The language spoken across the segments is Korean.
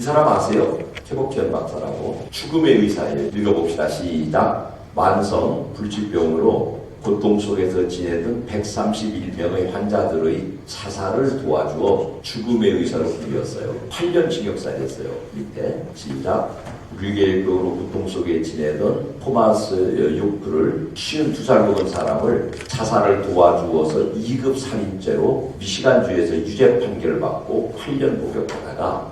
이 사람 아세요? 최복전 박사라고. 죽음의 의사예요. 읽어봅시다. 시작. 만성 불치병으로 고통 속에서 지내던 131명의 환자들의 자살을 도와주어 죽음의 의사로 불렸어요. 8년 징역살이었어요. 밑에 시작. 류계병으로 고통 속에 지내던 토마스 요크를 52살 먹은 사람을 자살을 도와주어서 2급 살인죄로 미시간주에서 유죄 판결을 받고 8년 복역하다가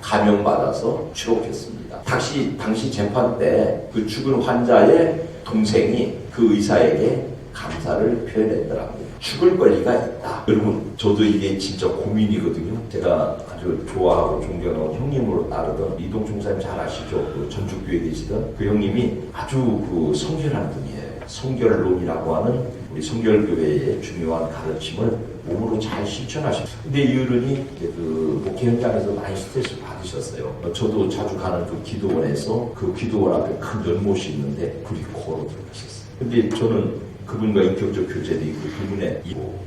감형받아서 추록했습니다. 당시 재판 때 그 죽은 환자의 동생이 그 의사에게 감사를 표현했더랍니다. 죽을 권리가 있다. 여러분, 저도 이게 진짜 고민이거든요. 제가 아주 좋아하고 존경하고 형님으로 따르던 이동총 사님 잘 아시죠? 그 전주교에 계시던 그 형님이 아주 그 성결한 분이에요. 성결론이라고 하는 우리 성결교회의 중요한 가르침을 몸으로 잘 실천하셨어요. 근데 이 어른이 그 목회 현장에서 많이 스트레스 받으셨어요. 저도 자주 가는 그 기도원에서 그 기도원 앞에 큰 연못이 있는데 그리 걸어 들어가셨어요. 근데 저는 그분과 인격적 교제도 있고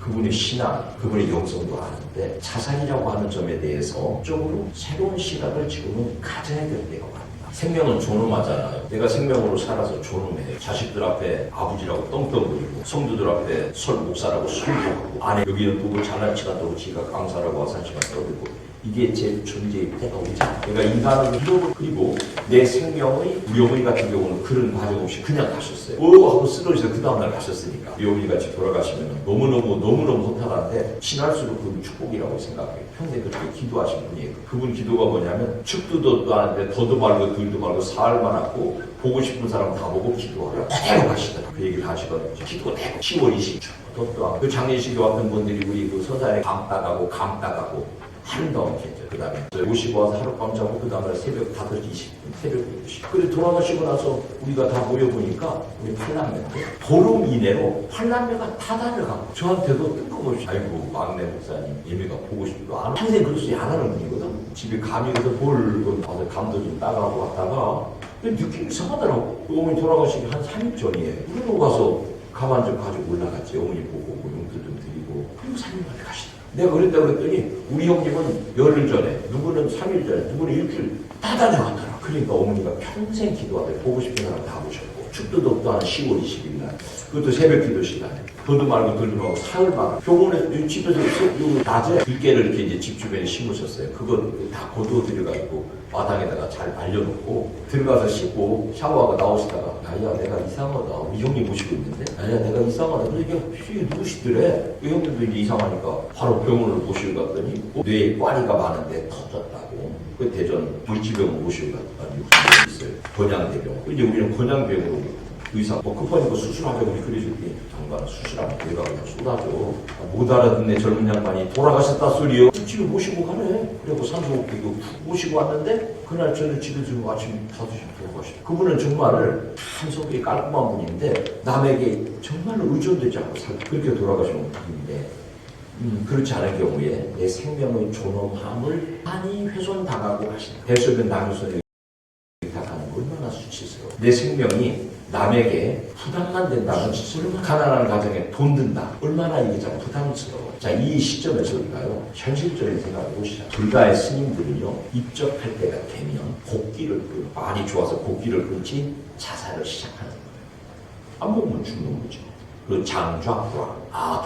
그분의 신앙, 그분의 영성도 아는데 자살이라고 하는 점에 대해서 적으로 새로운 시각을 지금은 가져야 될 때가 왔다. 생명은 존엄하잖아요. 내가 생명으로 살아서 존엄해요. 자식들 앞에 아버지라고 떵떵거리고 성도들 앞에 목사라고 설교하고 아내 여기는 누구 잘난 치가 떠고 지가 강사라고 화산치가 떠들고 이게 제 존재의 때가 오잖아요. 그러니까 인간은 잃어버리고 그리고 내 생명의 우리 어머니 같은 경우는 그런 과정 없이 그냥 가셨어요. 하고 쓰러져서 그 다음날 가셨으니까 우리 어머니 같이 돌아가시면 너무너무 허탈한데 지날수록 그건 축복이라고 생각해요. 평생 그렇게 기도하신 분이에요. 그분 기도가 뭐냐면 축도 하는데 더도 말고 들도 말고 사흘 많았고 보고 싶은 사람 다 보고 기도하라. 그대로 가시더라고요. 그 얘기를 하시거든요. 기도 내고 10월 20일 그 장례식에 왔던 분들이 우리 그 서산에 감 따가고 한동안 했죠. 그 다음에 오시고 와서 하룻밤 자고 그 다음에 새벽 5시 20분 새벽 12시 그리고 돌아가시고 나서 우리가 다 모여보니까 우리 8남매인데 보름 이내로 8남매가 다 달려가고 저한테도 뜬금없이 아이고 막내 목사님 예매가 보고 싶지도 않아 평생 그럴 수 안 하는 분이거든. 집에 감이 가서 와서 감도 좀 따가고 왔다가 느낌이 이상하더라고. 어머니 돌아가시기 한 3일 전이에요. 우리로 가서 가만 좀 가지고 올라갔지. 어머니 보고 용돈 좀 드리고 그리고 3일 만에 가시더라고. 내가 그랬다 그랬더니 우리 형님은 열흘 전에 누구는 3일 전에 누구는 일주일 다 다녀왔더라. 그러니까 어머니가 평생 기도하되 보고 싶은 사람 다 보셨고 축도도 없도 한 10월 20일 날 그것도 새벽 기도 시간에 도도 말고 들도 말고 사흘 말고 병원에 집에서 낮에 들깨를 이렇게 이제 집 주변에 심으셨어요. 그거 다 거두어 들여가지고 마당에다가 잘 말려놓고 들어가서 씻고 샤워하고 나오시다가 야야 내가 이상하다. 우리 형님 모시고 있는데 야야 내가 이상하다. 그래서 이게 누구시더래. 그 형님도 이제 이상하니까 바로 병원을 모시고 갔더니 뇌에 꽈리가 많은데 터졌다고. 그 대전 불치병원 모시고 갔더니 있어요. 건양대병원. 이제 우리는 건양병원으로 의사 급하니까 수술하자고 그러셨더니 장관 수술하면 내가 그냥 쏟아져. 못 알아듣네. 젊은 양반이 돌아가셨다 소리요. 집에 모시고 가네. 그리고 산소호흡기도 모시고 왔는데 그날 저는 집에 지금 아침 5시에 돌아가셨다. 그분은 정말 참 성격이 깔끔한 분인데 남에게 정말로 의존되지 않고 그렇게 돌아가신 분인데 그렇지 않은 경우에 내 생명의 존엄함을 많이 훼손당하고 하신다. 대소변 남유선에 부탁하는 거 얼마나 수치스러워. 내 생명이 남에게 부담만 된다면 가난한 가정에 돈 든다. 얼마나 이게 참 부담스러워. 자, 이 시점에서 우리가요 현실적인 생각을 보시자. 불가의 스님들은요 입적할 때가 되면 말이 좋아서 곡기를 끊지 자살을 시작하는 거예요. 안 먹으면 죽는 거죠. 그 장좌불화.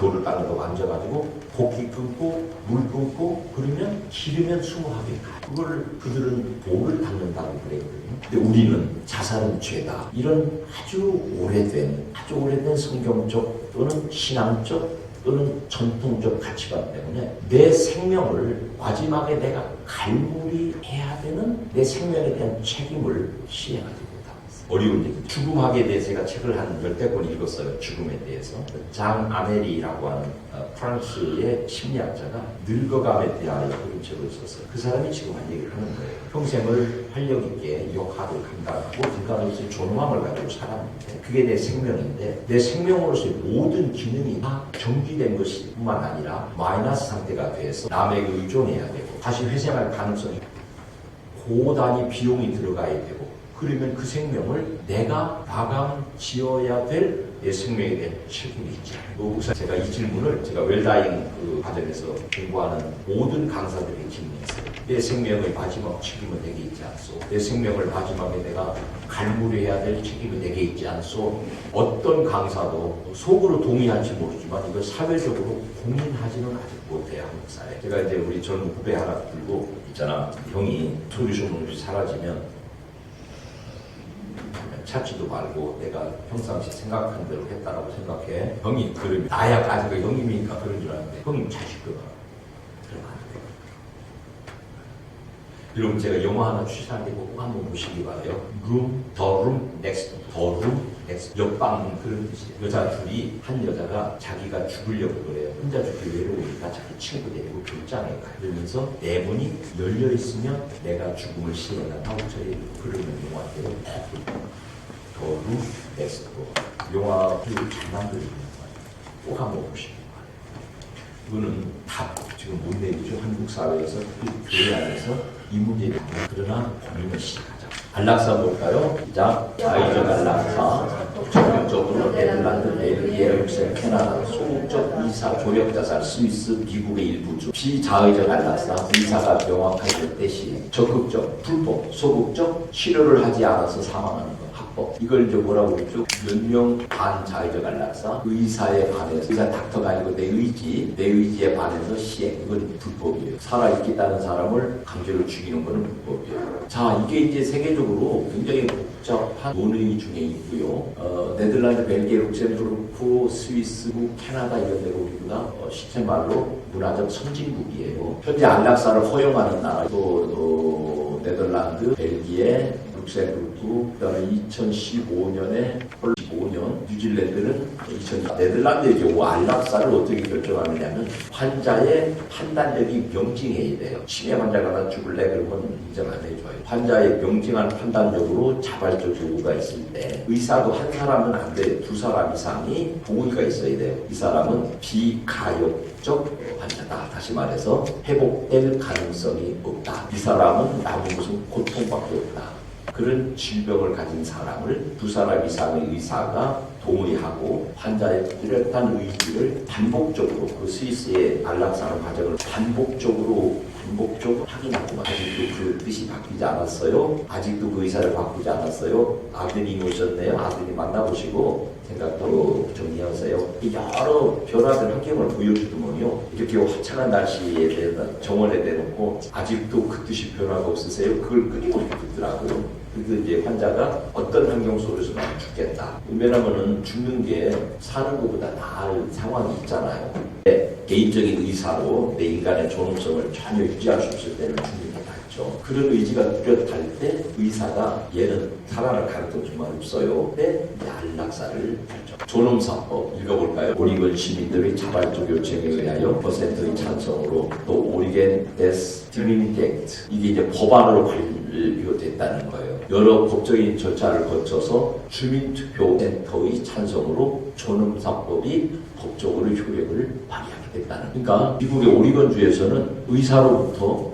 돌을 땅에 만져가지고 곡기 끊고 물 끊고 그러면 기르면 수모하게 가. 그걸 그들은 돌을 닦는다고 그랬거든요. 근데 우리는 자살은 죄다. 이런 아주 오래된 성경적 또는 신앙적 또는 전통적 가치관 때문에 내 생명을 마지막에 내가 갈무리해야 되는 내 생명에 대한 책임을 시행하지 못하고 있어요. 어려운 얘기. 죽음학에 대해서 제가 책을 한 10권 읽었어요. 죽음에 대해서. 장 아메리라고 하는 프랑스의 심리학자가 늙어감에 대하여 그런 책을 썼어요. 그 사람이 지금 한 얘기를 하는 거예요. 평생을 활력 있게 역할을 감당하고 인간으로서의 존엄함을 가지고 살았는데 그게 내 생명인데 내 생명으로서의 모든 기능이 다 정지된 것이 뿐만 아니라 마이너스 상태가 돼서 남에게 의존해야 되고 다시 회생할 가능성이 고단위 비용이 들어가야 되고 그러면 그 생명을 내가 마감 지어야 될 내 생명에 대한 책임이 있지 않아요. 목사, 제가 이 질문을 제가 웰다잉 그 과정에서 공부하는 모든 강사들에게 질문했어요. 내 생명의 마지막 책임은 내게 있지 않소? 내 생명을 마지막에 내가 갈무리해야 될 책임이 내게 있지 않소? 어떤 강사도 속으로 동의할지 모르지만 이걸 사회적으로 공인하지는 아직 못해요, 한국 사회. 제가 이제 우리 젊은 후배 하나 들고 있잖아. 형이 소리 소문 없이 사라지면 찾지도 말고 내가 평상시 생각한 대로 했다라고 생각해. 형이 그러면 나야 가지고 형님이니까 그런 줄 알았는데 형님 자식들아 그러면 안 돼. 여러분 제가 영화 하나 추천하는데 꼭 한번 보시기 바라요. The Room Next. 옆방 그런 뜻이에요. 여자 둘이 한 여자가 자기가 죽으려고 그래요. 혼자 죽기 외로우니까 자기 친구 데리고 교장에 가요. 그러면서 내문이 열려 있으면 내가 죽음을 시행한다고 저희 부르는 영화인데요. The Room Next. 영화 잘 만들어진 영화예요. 꼭 한번 보시기 바라요. 이거는 답 지금 못 내리죠. 한국 사회에서 교회 안에서 이 문제에 그러나 고민을 시작하자. 안락사 볼까요? 자, 자의적 안락사, 전격적으로 네덜란드, 벨기에, 룩셈, 캐나다, 소극적 이사, 조력자살, 스위스, 미국의 일부 주. 비자의적 안락사, 의사가 명확할 때 시. 적극적, 불법, 소극적, 치료를 하지 않아서 사망하는 것. 합법. 이걸 이제 뭐라고 그랬죠? 연명 반자의적 안락사, 의사에 반해서, 의사 닥터가 아니고 내 의지에 반해서 시행. 이건 불법이에요. 살아있겠다는 사람을 강제로 죽이는 것은 불법이에요. 자, 이게 이제 세계적으로 굉장히 복잡한 논의 중에 있고요. 네덜란드, 벨기에, 룩셈부르크, 스위스, 캐나다 이런 데로 우리가 실제말로 문화적 선진국이에요. 현재 안락사를 허용하는 나라, 또 네덜란드, 벨기에, 룩셈부르크, 그다음에 2015년에 15년 뉴질랜드는 네덜란드에 이제 안락사를 어떻게 결정하느냐면 환자의 판단력이 명징해야 돼요. 치매 환자가 나 죽을래 그러면 인정 안 해줘요. 환자의 명징한 판단력으로 자발적 요구가 있을 때 의사도 한 사람은 안 돼. 두 사람 이상이 동의가 있어야 돼요. 이 사람은 비가역적 환자다. 다시 말해서 회복될 가능성이 없다. 이 사람은 남은 무슨 고통밖에 없다. 그런 질병을 가진 사람을 두 사람 이상의 의사가 동의하고 환자의 뚜렷한 의지를 반복적으로 그 스위스의 안락사하는 과정을 반복적으로 확인하고 아직도 그 뜻이 바뀌지 않았어요. 아직도 그 의사를 바꾸지 않았어요. 아드님이 오셨네요. 아드님 만나보시고 생각도 정리하세요. 여러 변화된 환경을 보여주더만요. 이렇게 화창한 날씨에 대해서 정원에 대놓고 아직도 그 뜻이 변화가 없으세요. 그걸 끊임없이 듣더라고요. 그래서 이제 환자가 어떤 환경 속에서 난 죽겠다. 왜냐면은 죽는 게 사는 것보다 나을 상황이 있잖아요. 개인적인 의사로 내 인간의 존엄성을 전혀 유지할 수 없을 때는 죽는 게 낫죠. 그런 의지가 뚜렷할 때 의사가 얘는 살아날 가능성 정말 없어요. 근데 안락사를 결정. 존엄사법 읽어볼까요? 오리건 시민들의 자발적 요청에 의하여 퍼센트의 찬성으로 또 오리겐 데스 디미니티 액트 이게 이제 법안으로 발표됐다는 거예요. 여러 법적인 절차를 거쳐서 주민투표센터의 찬성으로 존엄사법이 법적으로 효력을 발휘하게 됐다는. 그러니까 미국의 오리건주에서는 의사로부터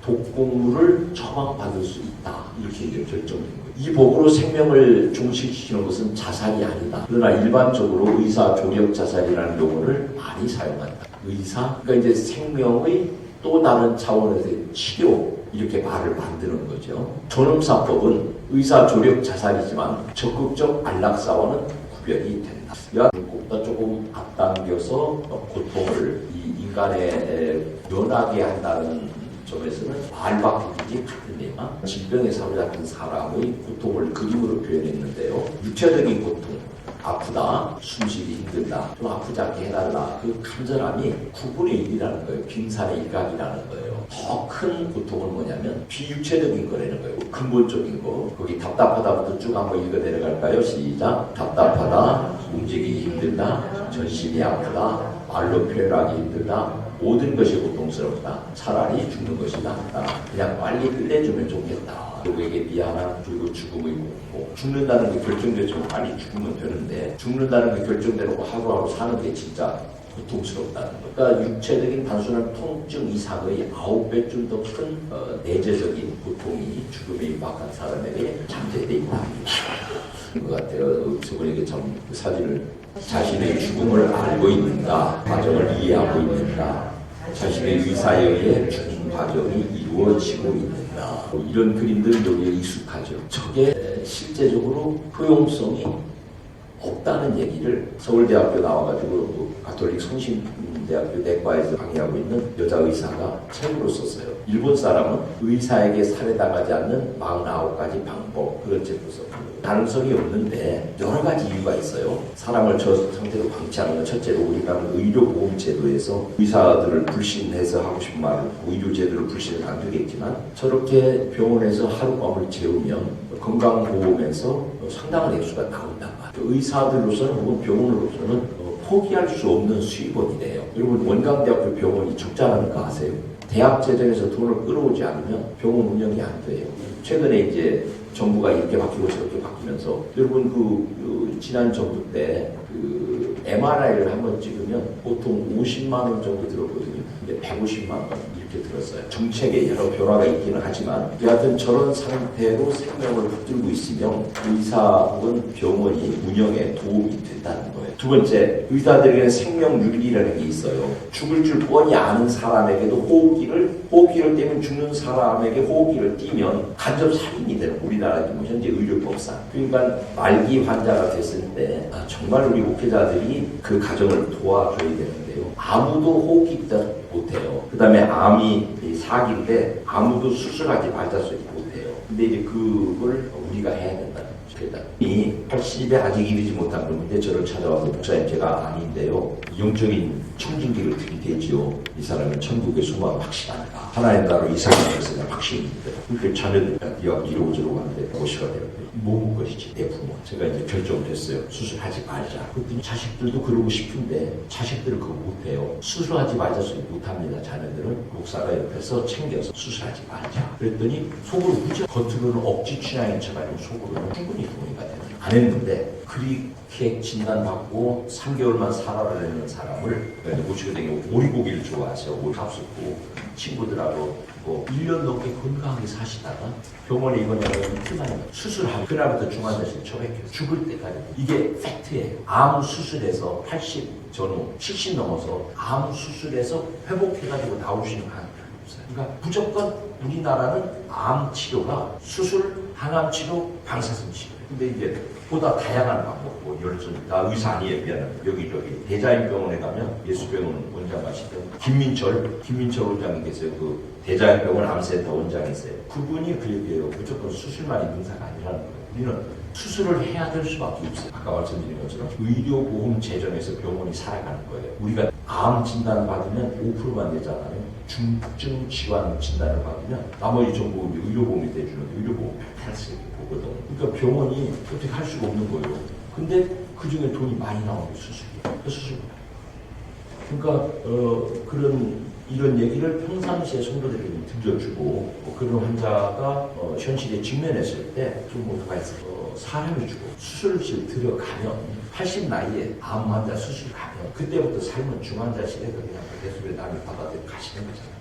독곡물을 처방받을 수 있다. 이렇게 이제 결정된 거예요. 이 법으로 생명을 종식시키는 것은 자살이 아니다. 그러나 일반적으로 의사 조력 자살이라는 용어를 많이 사용한다. 의사, 그러니까 이제 생명의 또 다른 차원에서의 치료 이렇게 말을 만드는 거죠. 존엄사법은 의사 조력 자살이지만 적극적 안락사와는 구별이 된다. 이것보다 조금 앞당겨서 고통을 이 인간에 면하게 한다는 점에서는 말바꾸기 같은 내용. 질병에 사로잡힌 사람의 고통을 그림으로 표현했는데요. 육체적인 고통, 아프다, 숨쉬기 힘들다, 좀 아프지 않게 해달라. 그 간절함이 9분의 1이라는 거예요. 빙산의 일각이라는 거예요. 더 큰 고통은 뭐냐면 비육체적인 거라는 거예요. 근본적인 거. 거기 답답하다부터 쭉 한번 읽어 내려갈까요? 시작. 답답하다, 움직이기 힘들다, 전신이 아프다, 말로 표현하기 힘들다, 모든 것이 고통스럽다. 차라리 죽는 것이 낫다. 그냥 빨리 끝내주면 좋겠다. 누구에게 미안함, 그리고 죽음의 공포. 죽는다는 게 결정되지만 빨리 죽으면 되는데 죽는다는 게 결정되고 하루하루 사는 게 진짜 고통스럽다는 거예요. 그러니까 육체적인 단순한 통증 이상의 9배쯤 더 큰 내재적인 고통이 죽음에 임박한 사람에게 잠재되어 있다. 그 같아요. 저번에 참 그 사진을 자신의 죽음을 알고 있는가, 과정을 이해하고 있는가, 자신의 의사에 의해 죽음 과정이 이루어지고 있는가, 이런 그림들 여기에 익숙하죠. 저게 실제적으로 효용성이 없다는 얘기를 서울대학교 나와가지고 가톨릭 성심대학교 내과에서 강의하고 있는 여자 의사가 책으로 썼어요. 일본 사람은 의사에게 살해당하지 않는 49가지 방법, 그런 책을 썼고 가능성이 없는데 여러 가지 이유가 있어요. 사람을 저 상태로 방치하는 건 첫째로 우리가 의료보험제도에서 의사들을 불신해서 하고 싶은 말을 의료제도를 불신해서 안 되겠지만 저렇게 병원에서 하룻밤을 재우면 건강보험에서 상당한 액수가 나온단 말이에요. 의사들로서는 혹은 병원으로서는 포기할 수 없는 수입원이래요. 여러분 원광대학교 병원이 적자라는 거 아세요? 대학 재정에서 돈을 끌어오지 않으면 병원 운영이 안 돼요. 최근에 이제 정부가 이렇게 바뀌고 저렇게 바뀌면서 여러분 지난 정부 때 MRI를 한번 찍으면 보통 50만 원 정도 들었거든요. 근데 150만 원 이렇게 들었어요. 정책에 여러 변화가 있기는 하지만 여하튼 저런 상태로 생명을 붙들고 있으면 의사 혹은 병원이 운영에 도움이 된다는 거예요. 두 번째, 의사들에게는 생명 윤리라는 게 있어요. 죽을 줄 뻔히 아는 사람에게도 호흡기를 떼면 죽는 사람에게 호흡기를 띄면 간접 살인이 되는 우리나라 현재 의료법상. 그러니까 말기 환자가 됐을 때 정말 우리 목회자들이 그 가정을 도와줘야 되는데요. 아무도 호흡기 못해요. 그 다음에 암이 사기인데 아무도 수술하지 말자 소리 못해요. 근데 이제 그걸 우리가 해야 된다는 거죠. 이 80에 아직 이르지 못한 분인데 저를 찾아와서 목사님 제가 아닌데요. 영적인 청진기를 들이대지요. 이 사람은 천국의 소망이 확실한가. 하나님 나라로 이사가는 것은 확신입니다. 그러니까 자녀들이 이러고저러고 하는데 고시가 되는데 모은 것이지 내 부모. 제가 이제 결정됐어요. 수술하지 말자. 그랬더니 자식들도 그러고 싶은데 자식들은 그거 못해요. 수술하지 말자 소리 못합니다. 자녀들은 목사가 옆에서 챙겨서 수술하지 말자. 그랬더니 속으로 무척 겉으로는 억지 취향인 척하지만 속으로는 충분히 동의가 되는. 안 했는데 그렇게 진단받고 3개월만 살아라는 사람을 모시게 된 게 오리고기를 좋아하세요. 오리 값었고 친구들하고 1년 넘게 건강하게 사시다가 병원에 입원하면 이틀만에 수술하고 그날부터 중환자실 처박혀서 죽을 때까지. 이게 팩트예요. 암 수술에서 80 전후 70 넘어서 암 수술에서 회복해가지고 나오시는 사람이 없어요. 그러니까 무조건 우리나라는 암 치료가 수술, 항암 치료, 방사선 치료. 근데 이제 보다 다양한 방법, 나 의사 아니에요. 미안합니다. 여기저기 대자연병원에 가면 예수병원 원장 가시던 김민철 원장이 계세요. 그 대자연병원 암센터 원장이세요. 그분이 그 얘기예요. 무조건 수술만이 능사가 아니라는 거예요. 우리는 수술을 해야 될 수밖에 없어요. 아까 말씀드린 것처럼 의료보험 재정에서 병원이 살아가는 거예요. 우리가 암 진단을 받으면 5%만 내잖아요. 중증 질환 진단을 받으면 나머지 전부 의료보험이 대주는데 의료보험 탈세게 보거든. 그러니까 병원이 어떻게 할 수가 없는 거예요. 근데 그 중에 돈이 많이 나오는 게 수술이에요. 그 수술. 그러니까 이런 얘기를 평상시에 성도들에게 들려주고 그런 환자가 현실에 직면했을 때 좀 뭐가 있어요. 사람이 주고 수술실 들어가면 80 나이에 암 환자 수술 가면 그때부터 삶은 중환자실에서 그냥 대수의 남을 받아들여 가시는 거잖아요.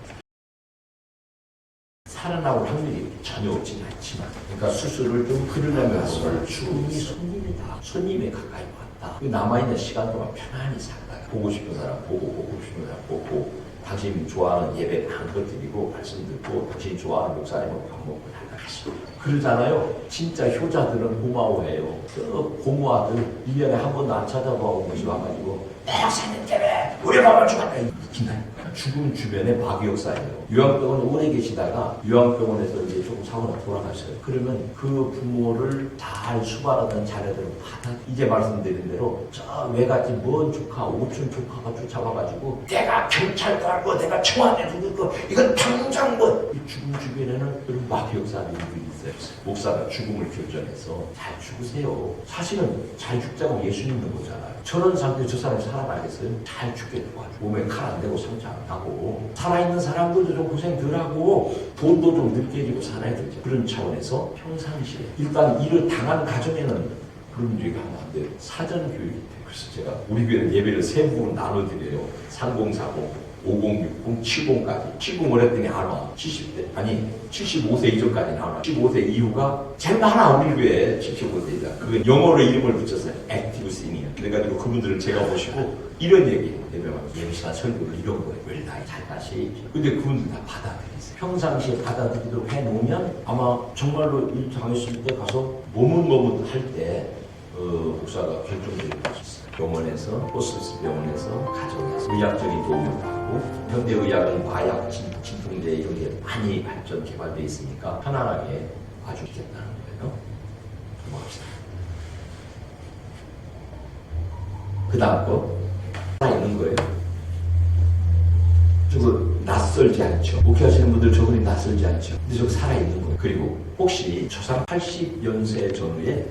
살아나올 확률이 전혀 없지는 않지만 그러니까 수술을 좀 그러려면 할수록 죽음이 손님이다. 손님에 가까이 왔다. 남아있는 시간 동안 편안히 살다. 보고 싶은 사람 보고 싶은 사람 보고 당신이 좋아하는 예배 한것 드리고 말씀 듣고 당신이 좋아하는 목사님하고 밥 먹고 나가시고 그러잖아요. 진짜 효자들은 고마워해요. 그 고모아들 1년에 한 번도 안 찾아보고 것이 와가지고 목사님 때문에 우리 엄마 죽었다. 웃긴다니까. 죽음 주변에 박역사예요. 요양병원에 오래 계시다가 요양병원에서 이제 조금 사고가 돌아가셔요. 그러면 그 부모를 잘 수발하던 자녀들은 받아 이제 말씀드린 대로 저 외갓집 먼 조카, 오촌 조카가 쫓아와가지고 내가 경찰 가고 내가 청와대 누굴 거 이건 당장 이 죽음 주변에는 그런 박역사들이 있어요. 목사가 죽음을 결정해서 잘 죽으세요. 사실은 잘 죽자고 예수 믿는 거잖아요. 저런 상태에 저 사람이 살아나겠어요? 잘 죽게 도와줘. 몸에 칼 안 대고 상처 안 나고 살아있는 사람들도 좀 고생 덜 하고 돈도 좀 늦게 지고 살아야 되죠. 그런 차원에서 평상시에 일단 일을 당한 가정에는 그런 얘기 하면 안 돼요. 사전 교육이 돼. 그래서 제가 우리 교회는 예배를 세 부로 나눠드려요. 3040, 5060, 70까지. 70을 했더니 안 와. 70대. 아니, 75세 이전까지는 안 와. 75세 이후가 제일 많아, 우리 교회에. 75세 이상. 그건 영어로 이름을 붙였어요. 액티브 시니어. 그래가지고 그분들을 제가 보시고 이런 얘기. 예배시간 설교를 이런 거예요. 왜 나이 잘 다시. 근데 그분들 다 받아들이세요. 평상시에 받아들이도록 해놓으면 아마 정말로 일 당했을 때 가서 머뭇머뭇 할 때 목사가 결정적인 것이 있어요. 병원에서, 호스피스 병원에서, 가정에서 의학적인 도움을 받고, 현대의학은 마약, 진통제 이런 게 많이 발전, 개발되어 있으니까 편안하게 봐주겠다는 거예요. 넘어갑시다. 그 다음 거, 살아있는 거예요. 저거 낯설지 않죠. 목회하시는 분들 저분이 낯설지 않죠. 근데 저거 살아있는 거예요. 그리고 혹시 초상 80연세 전후에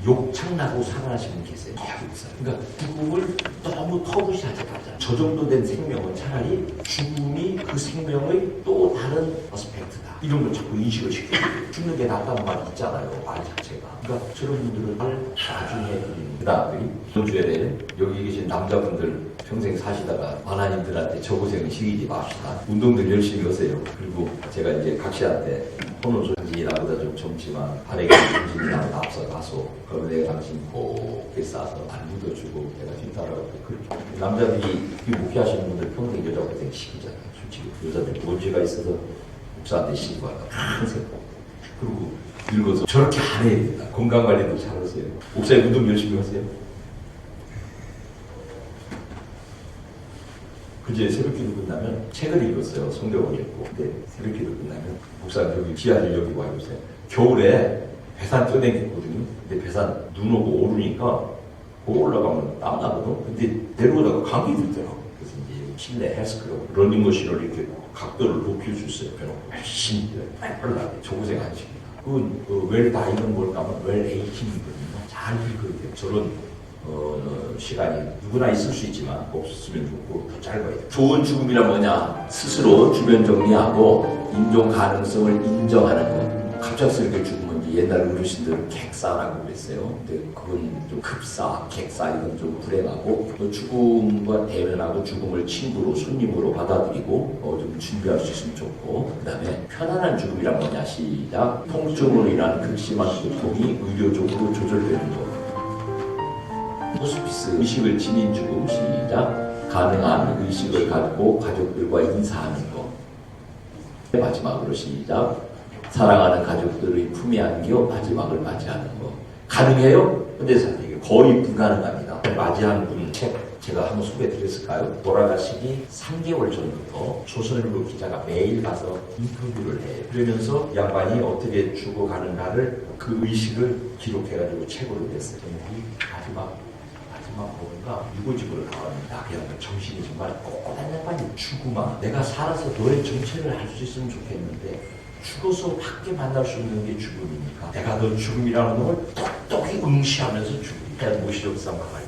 욕창나고 살아나신 분 계세요. 계속. 그러니까 죽음을 너무 터부시하지 말자. 저 정도 된 생명은 차라리 죽음이 그 생명의 또 다른 어스펙트다. 이런 걸 자꾸 인식을 시켜요. 죽는 게 낫다는 말이 있잖아요. 말 자체가. 그러니까 저런 분들을 나중에 드리는. 그 다음에 이번 주에 여기 계신 남자분들 평생 사시다가 하나님들한테 저 고생은 시키지 맙시다. 운동들 열심히 하세요. 그리고 제가 이제 각시한테 혼은 당신이 나보다 좀 젊지만 발에 당신이 나보다 앞서가서 그러면 내가 당신 곱게 싸서 안 묻어주고 내가 뒤따라가고 그렇게 남자들이 목회하시는 분들 평생 여자 고생 시키잖아요. 솔직히 여자들 문제가 있어서 목사한테 시키고 하다 평생 그리고 늙어서 저렇게 안 해야 된다. 건강관리도 잘하세요. 목사님 운동 열심히 하세요. 그제 새벽기도 끝나면 책을 읽었어요. 성경을 읽고. 근데 새벽기도 끝나면 목사님 여기 지하실 여기 와주세요. 겨울에 배산 떠댕겼거든요. 근데 배산 눈 오고 오르니까 거기 올라가면 땀 나거든. 근데 내려오다가 감기 들더라고. 그래서 이제 실내 헬스클럽 러닝머신을 이렇게 각도를 높일 수 있어요. 그래서 열심히 빨빨하게 저 고생 안 시킵니다. 그건 웰 다이는 뭘까 하면 웰 에이징이거든요. 잘 읽어야 돼요. 저런 시간이 누구나 있을 수 있지만 없었으면 좋고 더 짧아야 돼. 좋은 죽음이란 뭐냐? 스스로 주변 정리하고 인종 가능성을 인정하는 것. 갑작스럽게 죽으면 옛날 어르신들은 객사라고 그랬어요. 근데 그건 좀 급사, 객사 이건 좀 불행하고 죽음과 대면하고 죽음을 친구로 손님으로 받아들이고 좀 준비할 수 있으면 좋고 그 다음에 편안한 죽음이란 뭐냐? 시작. 통증으로 인한 극심한 고통이 의료적으로 조절되는 것. 호스피스 의식을 지닌 죽음 시작. 가능한 의식을 갖고 가족들과 인사하는 것. 마지막으로 시작. 사랑하는 가족들의 품에 안겨 마지막을 맞이하는 것. 가능해요? 근데 이게 거의 불가능합니다. 맞이한 분 책 제가 한번 소개해드렸을까요? 돌아가시기 3개월 전부터 조선일보 기자가 매일 가서 인터뷰를 해요. 그러면서 양반이 어떻게 죽어가는가를 그 의식을 기록해가지고 책으로 냈어요. 마지막 뭔가 유고집으로 나옵니다. 그냥 정신이 정말 꼿꼿한 양반이 죽으마. 내가 살아서 너의 정체를 알 수 있으면 좋겠는데 죽어서 밖에 만날 수 있는 게 죽음이니까 내가 너 죽음이라는 걸 똑똑히 응시하면서 죽음이니까 모시록상 가만히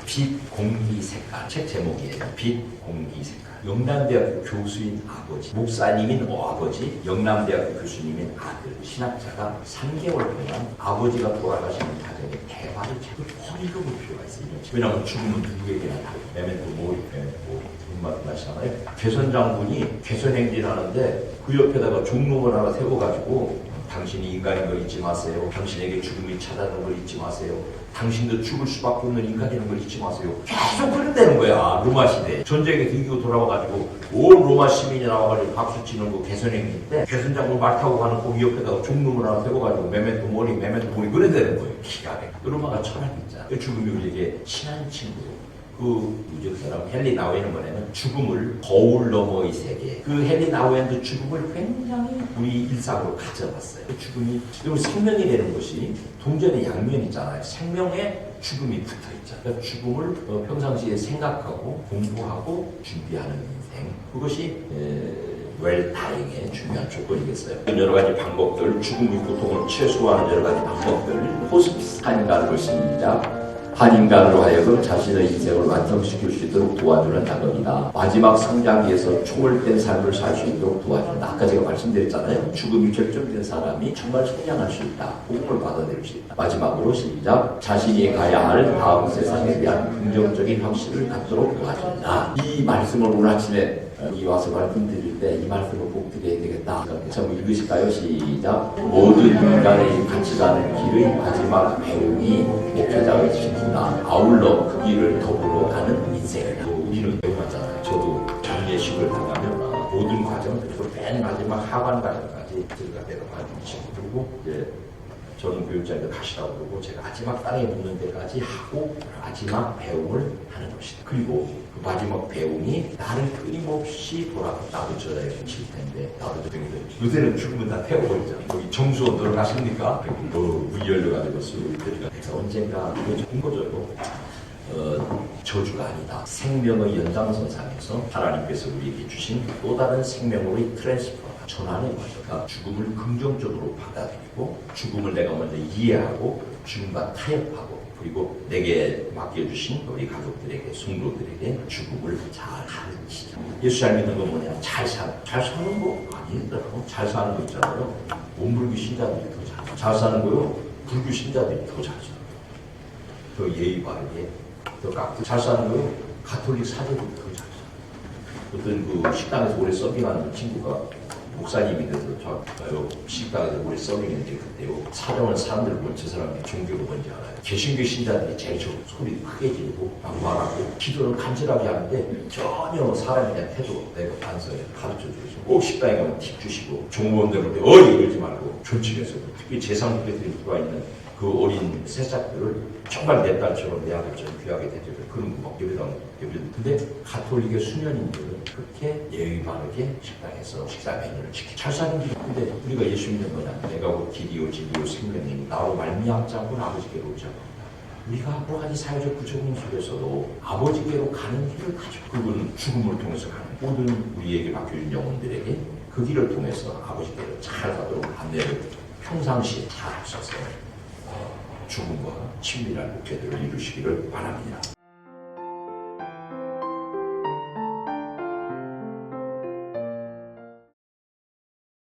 빛, 공기, 색깔. 책 제목이에요. 빛, 공기, 색깔. 영남대학교 교수인 아버지, 목사님인 아버지, 영남대학교 교수님인 아들, 신학자가 3개월 동안 아버지가 돌아가시는 가정에 대화를 책을 읽어볼 필요가 있어요. 왜냐하면 죽음은 누구에게나 다 메멘토 모리, 메멘토 말씀하잖아요. 개선장군이 개선행진하는데 그 옆에다가 종록을 하나 세워가지고 당신이 인간인 걸 잊지 마세요. 당신에게 죽음이 찾아오는 걸 잊지 마세요. 당신도 죽을 수밖에 없는 인간이라는 걸 잊지 마세요. 계속 그런다는 거야. 로마 시대. 전쟁에 이기고 돌아와가지고 온 로마 시민이 나와가지고 박수 치는 거 개선행진 때 개선장군 말 타고 가는 거기 옆에다가 종룸을 하나 세워가지고 메멘토 모리 그런다는 거예요. 기가 막혀. 로마가 철학이 있잖아. 죽음이 우리에게 친한 친구로. 그 유적 사람 헨리 나우엔은 뭐냐면 죽음을 거울 너머의 세계. 그 헨리 나우엔도 죽음을 굉장히 우리 일상으로 가져봤어요. 그 죽음이 그리고 생명이 되는 것이 동전의 양면이잖아요. 생명에 죽음이 붙어 있잖아요. 그러니까 죽음을 평상시에 생각하고 공부하고 준비하는 인생. 그것이 웰다잉의 중요한 조건이겠어요. 여러 가지 방법들, 죽음의 고통을 최소화하는 여러 가지 방법들, 호스피스 한가를 시작. 한 인간으로 하여금 자신의 인생을 완성시킬 수 있도록 도와주는 작업이다. 마지막 상장기에서 총을 뺀 삶을 살 수 있도록 도와준다. 아까 제가 말씀드렸잖아요. 죽음이 결정된 사람이 정말 성장할 수 있다. 복음을 받아들일 수 있다. 마지막으로 시작. 자신이 가야 할 다음 세상에 대한 긍정적인 확신을 갖도록 도와준다. 이 말씀을 오늘 아침에 여기 와서 말씀드릴 때 이 말씀을 꼭 드려야 되겠다. 한번 읽으실까요? 시작. 모든 인간의 같이 가는 길의 마지막 배움이 목표자의 신분이다. 아울러 그 길을 더불어 가는 인생이다. 우리는 배워봤잖아요. 저도 장례식을 당하면 모든 과정, 그리고 맨 마지막 하관 과정까지 제가 내려가는 친구 그리고 이제 저는 교육자님들 가시라고 그러고 제가 마지막 땅에 묻는 데까지 하고 마지막 배움을 하는 것이다. 그리고 그 마지막 배움이 나를 끊임없이 나도 저에 칠 텐데 나도 요새는 죽으면 다 태워버리잖아. 거기 정수원 들어가십니까? 문이 열려가지고 수리가 그래서 언젠가 좋은 거죠. 저주가 아니다. 생명의 연장선상에서 하나님께서 우리에게 주신 또 다른 생명의 트랜스퍼 전환의 과정과 죽음을 긍정적으로 받아들이고 죽음을 내가 먼저 이해하고 죽음과 타협하고 그리고 내게 맡겨주신 우리 가족들에게 성도들에게 죽음을 잘 가르치자. 예수 잘 믿는 건 뭐냐? 잘 사는 거 아니더라고. 잘 사는 거 있잖아요. 원불교 신자들이 더 사는 거요. 불교 신자들이 더 잘 사는 거예요. 더 예의 바르게 더 깎고 잘 사는 거요. 가톨릭 사제들이 더 잘 사는 거예요. 어떤 그 식당에서 오래 서빙하는 친구가 목사님이 돼서 저 식당에서 오래 서빙했는데 그때요. 사정은 사람들 보면 저 사람이 종교가 뭔지 알아요. 개신교 신자들이 제일 소리 크게 지르고 말하고 기도를 간절하게 하는데 전혀 사람에 대한 태도 내가 반성해 가르쳐주시고 꼭 식당에 가면 팁 주시고 종무원들한테 이러지 말고 존칭해서 특히 제3국회들이 들어와 있는 그 어린 새싹들을 정말 내 딸처럼 내 아들처럼 귀하게 대접해 그런 거 막 근데 가톨릭의 수녀님들은 그렇게 예의 바르게 식당에서 식사 메뉴를 지키고 잘 사는 길. 근데 우리가 예수 믿는 거냐? 내가 곧 길이요 진리요 생명이니 나로 말미암지 않고는 아버지께로 오지 않는다. 우리가 여러 가지 사회적 부적응 속에서도 아버지께로 가는 길을 가지고 그분은 죽음을 통해서 가는 모든 우리에게 맡겨진 영혼들에게 그 길을 통해서 아버지께로 잘 가도록 안내를 평상시에 잘 하셔서 죽음과 친밀한 목회들을 이루시기를 바랍니다.